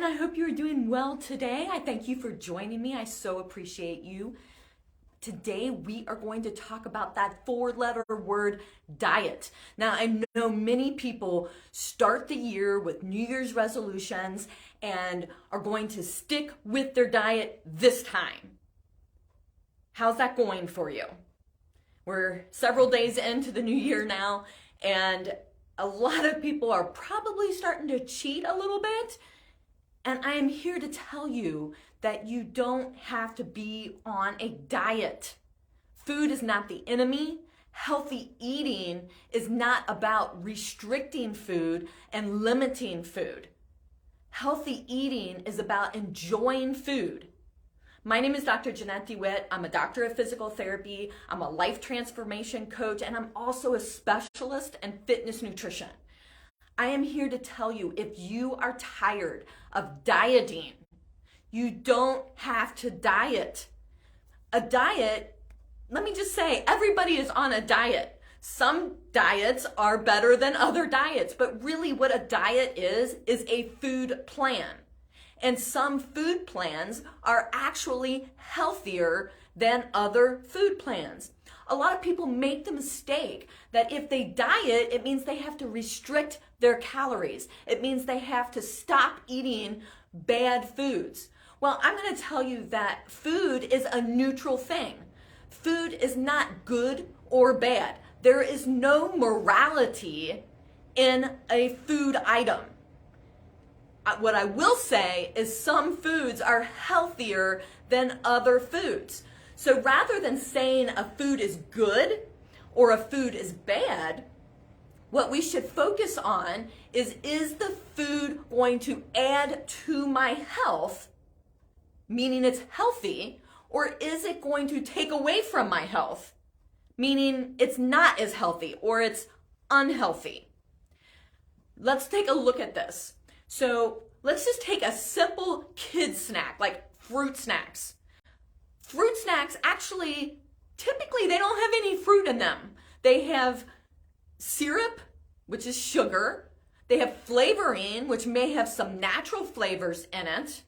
and I hope you are doing well today. I thank you for joining me. I so appreciate you. Today, we are going to talk about that four-letter word, diet. Now, I know many people start the year with New Year's resolutions and are going to stick with their diet this time. How's that going for you? We're several days into the new year now, and a lot of people are probably starting to cheat a little bit. And I am here to tell you that you don't have to be on a diet. Food is not the enemy. Healthy eating is not about restricting food and limiting food. Healthy eating is about enjoying food. My name is Dr. Jeanette DeWitt. I'm a doctor of physical therapy. I'm a life transformation coach, and I'm also a specialist in fitness nutrition. I am here to tell you, if you are tired of dieting, you don't have to diet. A diet, let me just say, everybody is on a diet. Some diets are better than other diets, but really what a diet is a food plan. And some food plans are actually healthier than other food plans. A lot of people make the mistake that if they diet, it means they have to restrict their calories. It means they have to stop eating bad foods. Well, I'm going to tell you that food is a neutral thing. Food is not good or bad. There is no morality in a food item. What I will say is some foods are healthier than other foods. So rather than saying a food is good or a food is bad, what we should focus on is the food going to add to my health, meaning it's healthy, or is it going to take away from my health, meaning it's not as healthy or it's unhealthy? Let's take a look at this. So let's just take a simple kid snack like fruit snacks. Fruit snacks actually, typically they don't have any fruit in them. They have syrup, which is sugar. They have flavoring, which may have some natural flavors in it.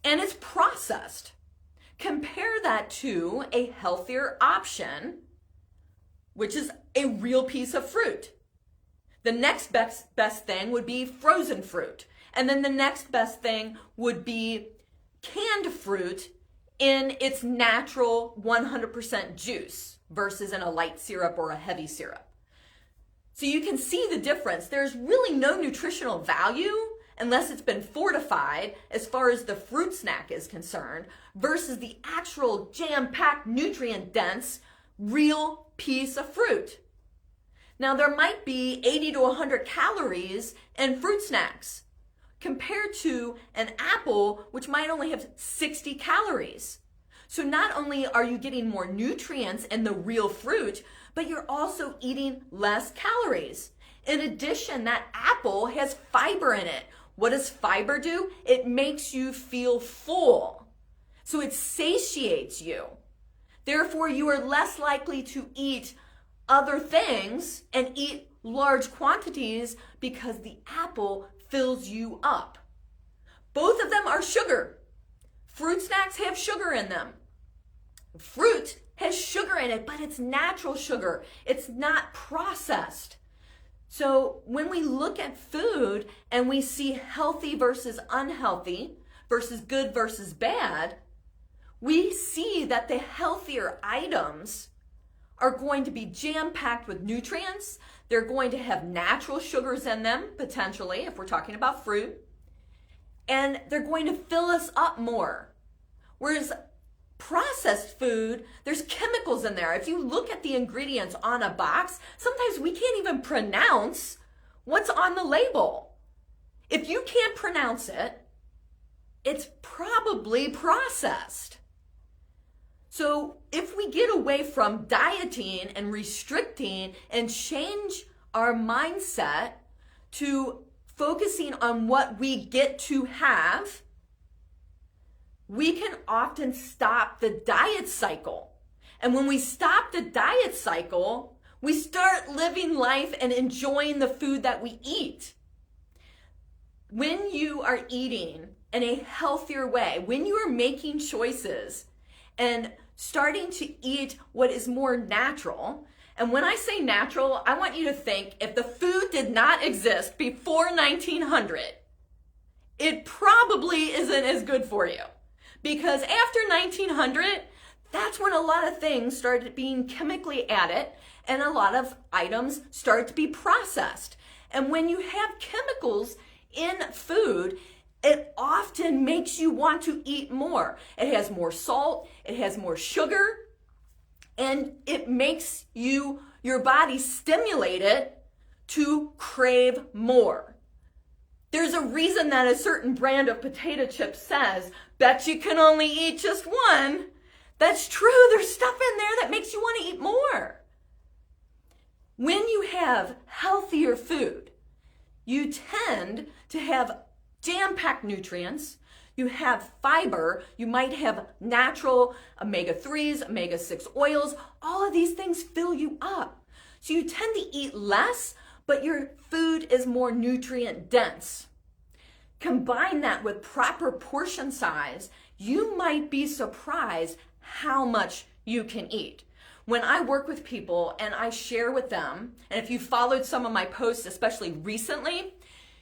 And it's processed. Compare that to a healthier option, which is a real piece of fruit. The next best thing would be frozen fruit. And then the next best thing would be canned fruit in its natural 100% juice versus in a light syrup or a heavy syrup. So you can see the difference. There's really no nutritional value unless it's been fortified as far as the fruit snack is concerned versus the actual jam-packed, nutrient-dense, real piece of fruit. Now, there might be 80 to 100 calories in fruit snacks compared to an apple, which might only have 60 calories. So not only are you getting more nutrients in the real fruit, but you're also eating less calories. In addition, that apple has fiber in it. What does fiber do? It makes you feel full. So it satiates you. Therefore, you are less likely to eat other things and eat large quantities because the apple fills you up. Both of them are sugar. Fruit snacks have sugar in them. Fruit has sugar in it, but it's natural sugar. It's not processed. So when we look at food and we see healthy versus unhealthy versus good versus bad, we see that the healthier items are going to be jam-packed with nutrients. They're going to have natural sugars in them, potentially, if we're talking about fruit. And they're going to fill us up more. Whereas processed food, there's chemicals in there. If you look at the ingredients on a box, sometimes we can't even pronounce what's on the label. If you can't pronounce it, it's probably processed. So if we get away from dieting and restricting and change our mindset to focusing on what we get to have, we can often stop the diet cycle. And when we stop the diet cycle, we start living life and enjoying the food that we eat. When you are eating in a healthier way, when you are making choices and starting to eat what is more natural, and when I say natural, I want you to think if the food did not exist before 1900, it probably isn't as good for you. Because after 1900, that's when a lot of things started being chemically added and a lot of items start to be processed. And when you have chemicals in food, it often makes you want to eat more. It has more salt, it has more sugar, and it makes your body stimulated to crave more. There's a reason that a certain brand of potato chips says, bet you can only eat just one. That's true. There's stuff in there that makes you want to eat more. When you have healthier food, you tend to have jam-packed nutrients. You have fiber. You might have natural omega-3s, omega-6 oils. All of these things fill you up. So you tend to eat less, but your food is more nutrient dense. Combine that with proper portion size, you might be surprised how much you can eat. When I work with people and I share with them, and if you followed some of my posts, especially recently,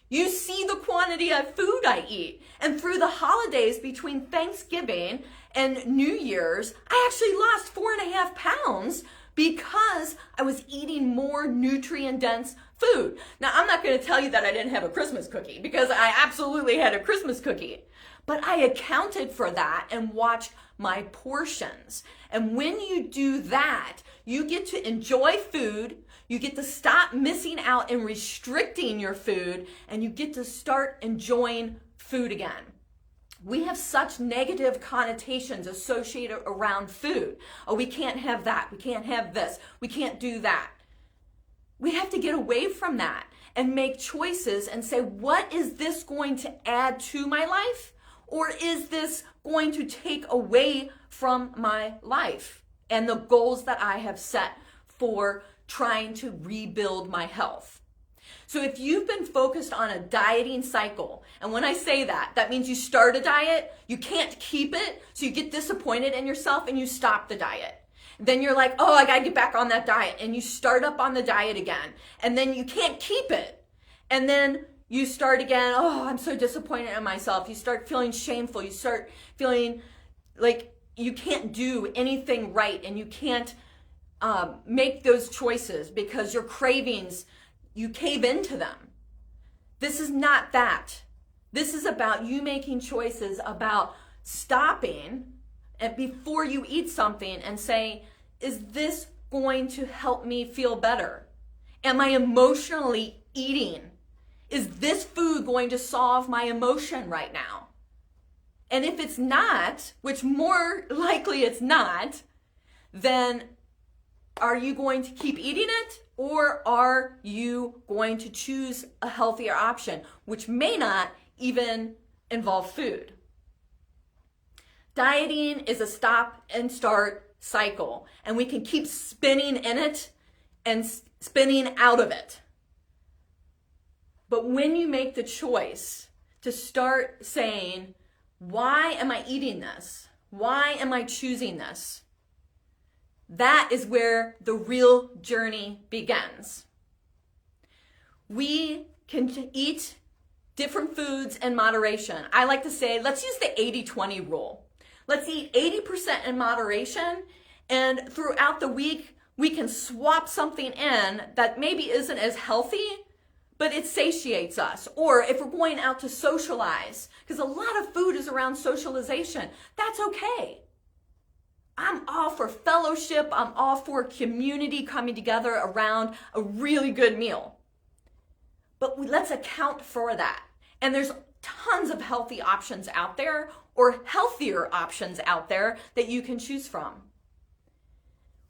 you see the quantity of food I eat. And through the holidays between Thanksgiving and New Year's, I actually lost 4.5 pounds because I was eating more nutrient-dense food. Now, I'm not going to tell you that I didn't have a Christmas cookie, because I absolutely had a Christmas cookie. But I accounted for that and watched my portions. And when you do that, you get to enjoy food, you get to stop missing out and restricting your food, and you get to start enjoying food again. We have such negative connotations associated around food. Oh, we can't have that. We can't have this. We can't do that. We have to get away from that and make choices and say, what is this going to add to my life? Or is this going to take away from my life and the goals that I have set for trying to rebuild my health? So if you've been focused on a dieting cycle, and when I say that, that means you start a diet, you can't keep it, so you get disappointed in yourself and you stop the diet. Then you're like, oh, I gotta get back on that diet, and you start up on the diet again, and then you can't keep it. And then you start again, oh, I'm so disappointed in myself. You start feeling shameful. You start feeling like you can't do anything right, and you can't make those choices because your cravings, you cave into them. This is not that. This is about you making choices about stopping and before you eat something and say, is this going to help me feel better? Am I emotionally eating? Is this food going to solve my emotion right now? And if it's not, which more likely it's not, then are you going to keep eating it, or are you going to choose a healthier option, which may not even involve food? Dieting is a stop and start cycle, and we can keep spinning in it and spinning out of it. But when you make the choice to start saying, why am I eating this? Why am I choosing this? That is where the real journey begins. We can eat different foods in moderation. I like to say, let's use the 80-20 rule. Let's eat 80% in moderation, and throughout the week, we can swap something in that maybe isn't as healthy, but it satiates us. Or if we're going out to socialize, because a lot of food is around socialization, that's okay. I'm all for fellowship. I'm all for community coming together around a really good meal. But let's account for that. And there's tons of healthy options out there, or healthier options out there that you can choose from.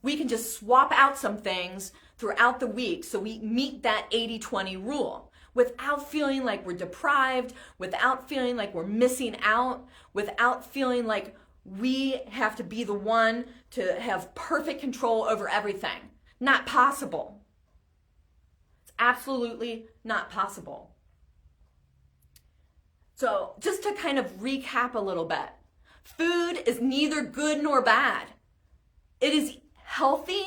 We can just swap out some things throughout the week so we meet that 80-20 rule without feeling like we're deprived, without feeling like we're missing out, without feeling like we have to be the one to have perfect control over everything. Not possible. It's absolutely not possible. So just to kind of recap a little bit, food is neither good nor bad. It is healthy,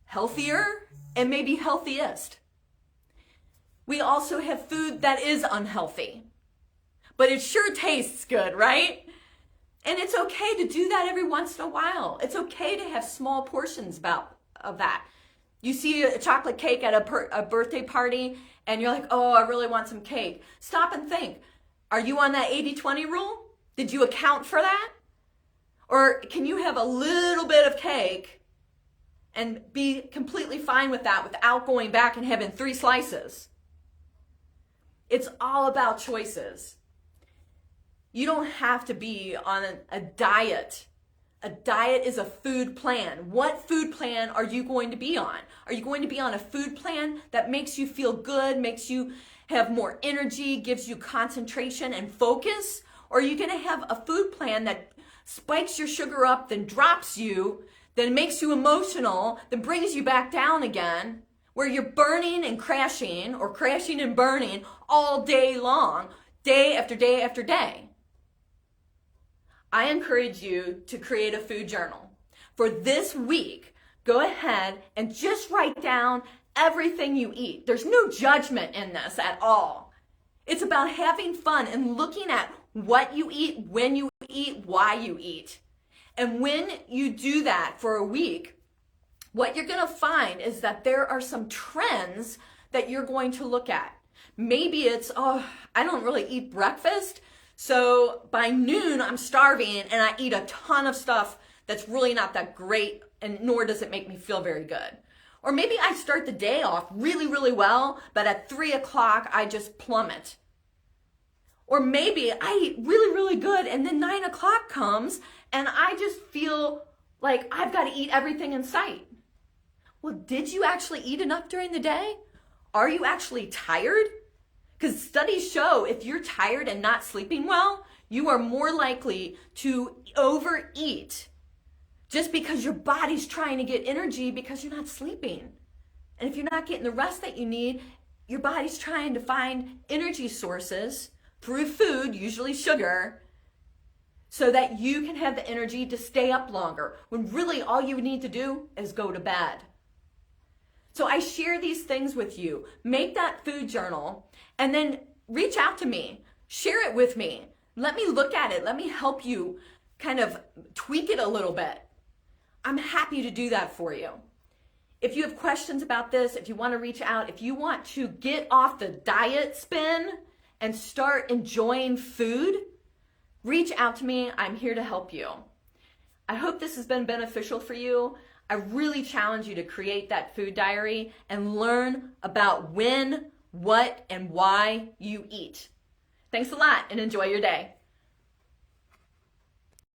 healthier, and maybe healthiest. We also have food that is unhealthy, but it sure tastes good, right? And it's okay to do that every once in a while. It's okay to have small portions of that. You see a chocolate cake at a birthday party and you're like, oh, I really want some cake. Stop and think. Are you on that 80-20 rule? Did you account for that? Or can you have a little bit of cake and be completely fine with that without going back and having 3 slices? It's all about choices. You don't have to be on a diet. A diet is a food plan. What food plan are you going to be on? Are you going to be on a food plan that makes you feel good, makes you have more energy, gives you concentration and focus? Or are you going to have a food plan that spikes your sugar up, then drops you, then makes you emotional, then brings you back down again, where you're burning and crashing, or crashing and burning all day long, day after day after day? I encourage you to create a food journal. For this week, go ahead and just write down everything you eat. There's no judgment in this at all. It's about having fun and looking at what you eat, when you eat, why you eat. And when you do that for a week, what you're going to find is that there are some trends that you're going to look at. Maybe it's, oh, I don't really eat breakfast, so by noon I'm starving and I eat a ton of stuff that's really not that great, and nor does it make me feel very good. Or maybe I start the day off really, really well, but at 3 o'clock I just plummet. Or maybe I eat really, really good and then 9 o'clock comes and I just feel like I've got to eat everything in sight. Well, did you actually eat enough during the day? Are you actually tired? Because studies show if you're tired and not sleeping well, you are more likely to overeat just because your body's trying to get energy because you're not sleeping. And if you're not getting the rest that you need, your body's trying to find energy sources through food, usually sugar, so that you can have the energy to stay up longer, when really all you need to do is go to bed. So I share these things with you. Make that food journal and then reach out to me. Share it with me. Let me look at it. Let me help you kind of tweak it a little bit. I'm happy to do that for you. If you have questions about this, if you want to reach out, if you want to get off the diet spin and start enjoying food, reach out to me. I'm here to help you. I hope this has been beneficial for you. I really challenge you to create that food diary and learn about when, what, and why you eat. Thanks a lot and enjoy your day.